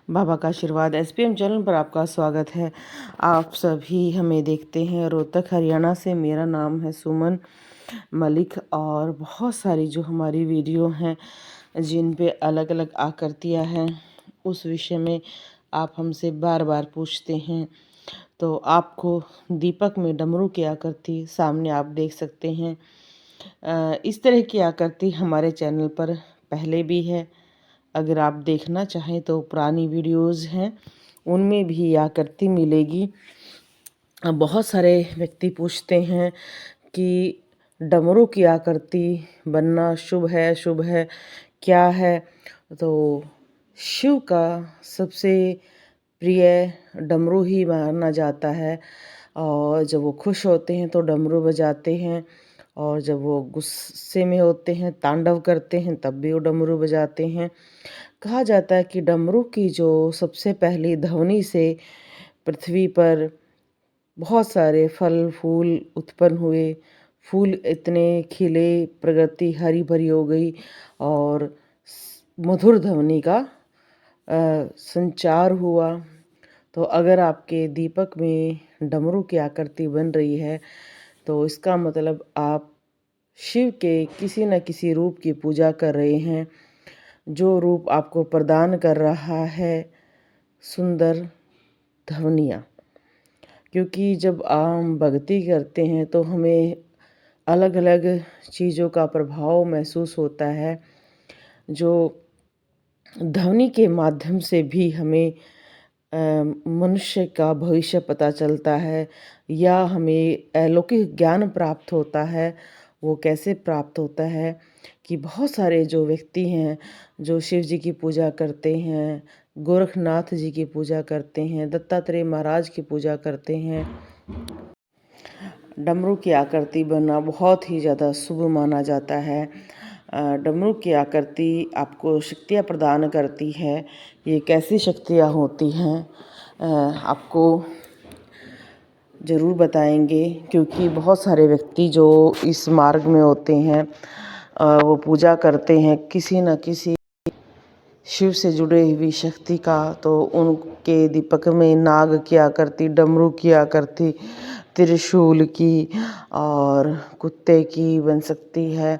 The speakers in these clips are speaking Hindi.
बाबा का आशीर्वाद एसपीएम चैनल पर आपका स्वागत है। आप सभी हमें देखते हैं रोहतक हरियाणा से। मेरा नाम है सुमन मलिक और बहुत सारी जो हमारी वीडियो हैं जिन पे अलग अलग आकृतियाँ हैं उस विषय में आप हमसे बार बार पूछते हैं। तो आपको दीपक में डमरू की आकृति सामने आप देख सकते हैं। इस तरह की आकृति हमारे चैनल पर पहले भी है। अगर आप देखना चाहें तो पुरानी वीडियोज़ हैं उनमें भी आकृति मिलेगी। बहुत सारे व्यक्ति पूछते हैं कि डमरू की आकृति बनना शुभ है शुभ है क्या है। तो शिव का सबसे प्रिय डमरू ही माना जाता है और जब वो खुश होते हैं तो डमरू बजाते हैं और जब वो गुस्से में होते हैं तांडव करते हैं तब भी वो डमरू बजाते हैं। कहा जाता है कि डमरू की जो सबसे पहली ध्वनि से पृथ्वी पर बहुत सारे फल फूल उत्पन्न हुए। फूल इतने खिले, प्रकृति हरी भरी हो गई और मधुर ध्वनि का संचार हुआ। तो अगर आपके दीपक में डमरू की आकृति बन रही है तो इसका मतलब आप शिव के किसी न किसी रूप की पूजा कर रहे हैं, जो रूप आपको प्रदान कर रहा है सुंदर ध्वनियाँ। क्योंकि जब हम भक्ति करते हैं तो हमें अलग अलग चीज़ों का प्रभाव महसूस होता है, जो ध्वनि के माध्यम से भी हमें मनुष्य का भविष्य पता चलता है या हमें अलौकिक ज्ञान प्राप्त होता है। वो कैसे प्राप्त होता है कि बहुत सारे जो व्यक्ति हैं जो शिव जी की पूजा करते हैं, गोरखनाथ जी की पूजा करते हैं, दत्तात्रेय महाराज की पूजा करते हैं, डमरू की आकृति बनना बहुत ही ज़्यादा शुभ माना जाता है। डमरू की आकृति आपको शक्तियाँ प्रदान करती है। ये कैसी शक्तियाँ होती हैं आपको ज़रूर बताएंगे, क्योंकि बहुत सारे व्यक्ति जो इस मार्ग में होते हैं वो पूजा करते हैं किसी न किसी शिव से जुड़े हुई शक्ति का। तो उनके दीपक में नाग की आकृति, डमरू की आकृति, त्रिशूल की और कुत्ते की बन सकती है,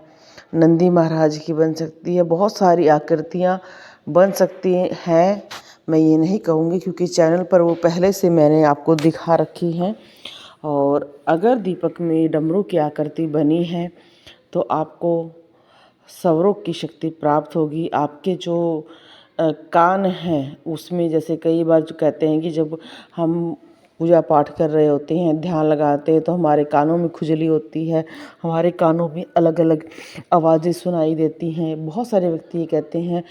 नंदी महाराज की बन सकती है, बहुत सारी आकृतियाँ बन सकती हैं। मैं ये नहीं कहूँगी क्योंकि चैनल पर वो पहले से मैंने आपको दिखा रखी हैं। और अगर दीपक में डमरू की आकृति बनी है तो आपको स्वरों की शक्ति प्राप्त होगी। आपके जो कान हैं उसमें, जैसे कई बार जो कहते हैं कि जब हम पूजा पाठ कर रहे होते हैं, ध्यान लगाते हैं तो हमारे कानों में खुजली होती है, हमारे कानों में अलग अलग आवाज़ें सुनाई देती हैं। बहुत सारे व्यक्ति ये कहते हैं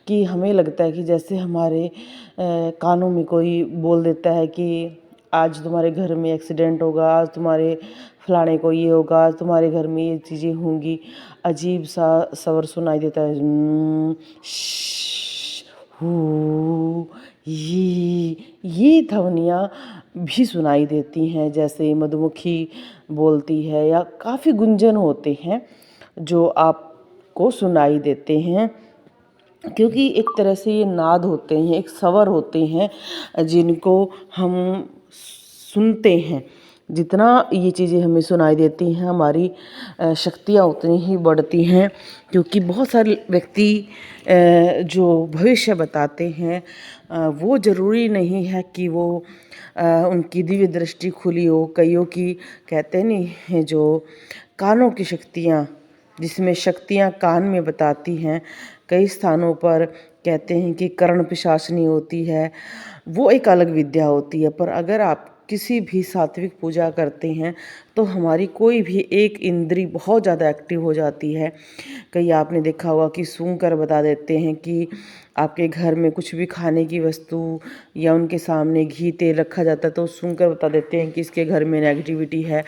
कि हमें लगता है कि जैसे हमारे कानों में कोई बोल देता है कि आज तुम्हारे घर में एक्सीडेंट होगा, आज तुम्हारे फलाने को ये होगा, आज तुम्हारे घर में ये चीज़ें होंगी। अजीब सा स्वर सुनाई देता है, हू, ये ध्वनियाँ भी सुनाई देती हैं, जैसे मधुमक्खी बोलती है या काफ़ी गुंजन होते हैं जो आपको सुनाई देते हैं। क्योंकि एक तरह से ये नाद होते हैं, एक स्वर होते हैं जिनको हम सुनते हैं। जितना ये चीज़ें हमें सुनाई देती हैं हमारी शक्तियाँ उतनी ही बढ़ती हैं। क्योंकि बहुत सारे व्यक्ति जो भविष्य बताते हैं वो ज़रूरी नहीं है कि वो उनकी दिव्य दृष्टि खुली हो। कईयों की कहते नहीं हैं जो कानों की शक्तियाँ, जिसमें शक्तियाँ कान में बताती हैं। कई स्थानों पर कहते हैं कि कर्ण पिशाचनी होती है, वो एक अलग विद्या होती है। पर अगर आप किसी भी सात्विक पूजा करते हैं तो हमारी कोई भी एक इंद्री बहुत ज़्यादा एक्टिव हो जाती है। कई आपने देखा होगा कि सूंघ कर बता देते हैं कि आपके घर में कुछ भी खाने की वस्तु या उनके सामने घी तेल रखा जाता है तो सूंघ कर बता देते हैं कि इसके घर में नेगेटिविटी है।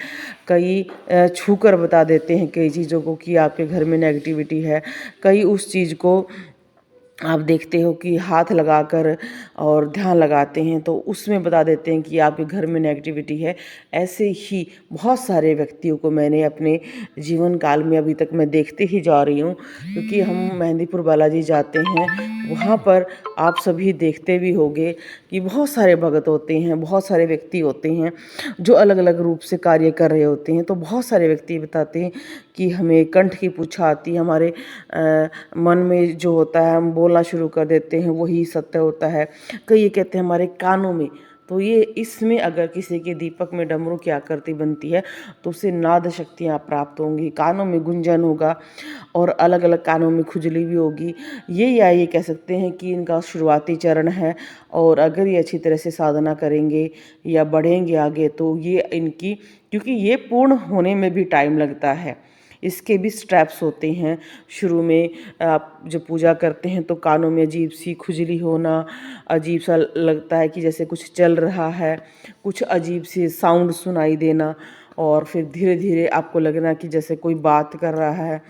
कई छू कर बता देते हैं कई चीज़ों को कि आपके घर में नेगेटिविटी है। कई उस चीज़ को आप देखते हो कि हाथ लगाकर और ध्यान लगाते हैं तो उसमें बता देते हैं कि आपके घर में नेगेटिविटी है। ऐसे ही बहुत सारे व्यक्तियों को मैंने अपने जीवन काल में अभी तक मैं देखते ही जा रही हूँ। क्योंकि हम मेहंदीपुर बालाजी जाते हैं, वहाँ पर आप सभी देखते भी होंगे कि बहुत सारे भगत होते हैं, बहुत सारे व्यक्ति होते हैं जो अलग-अलग रूप से कार्य कर रहे होते हैं। तो बहुत सारे व्यक्ति बताते हैं कि हमें कंठ की पूछा आती है, हमारे मन में जो होता है हम बोलना शुरू कर देते हैं वही सत्य होता है। कई ये कहते हैं हमारे कानों में, तो ये इसमें अगर किसी के दीपक में डमरू की आकृति बनती है तो उससे नाद शक्तियाँ प्राप्त होंगी, कानों में गुंजन होगा और अलग-अलग कानों में खुजली भी होगी। ये कह सकते हैं कि इनका शुरुआती चरण है और अगर ये अच्छी तरह से साधना करेंगे या बढ़ेंगे आगे तो ये इनकी, क्योंकि ये पूर्ण होने में भी टाइम लगता है, इसके भी स्टेप्स होते हैं। शुरू में आप जब पूजा करते हैं तो कानों में अजीब सी खुजली होना, अजीब सा लगता है कि जैसे कुछ चल रहा है, कुछ अजीब सी साउंड सुनाई देना और फिर धीरे-धीरे आपको लगना कि जैसे कोई बात कर रहा है।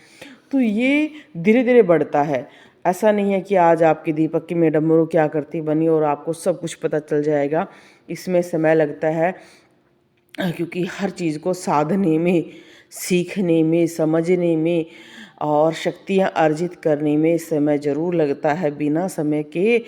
तो ये धीरे-धीरे बढ़ता है। ऐसा नहीं है कि आज आपके दीपक की में डमरू की आकृति बनी और आपको सब कुछ पता चल जाएगा। इसमें समय लगता है क्योंकि हर चीज़ को साधने में, सीखने में, समझने में और शक्तियाँ अर्जित करने में समय ज़रूर लगता है। बिना समय के,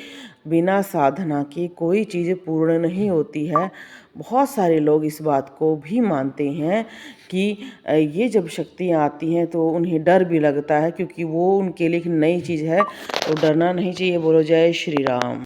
बिना साधना के कोई चीज़ पूर्ण नहीं होती है। बहुत सारे लोग इस बात को भी मानते हैं कि ये जब शक्तियाँ आती हैं तो उन्हें डर भी लगता है क्योंकि वो उनके लिए एक नई चीज़ है, तो डरना नहीं चाहिए। बोलो जय श्री राम।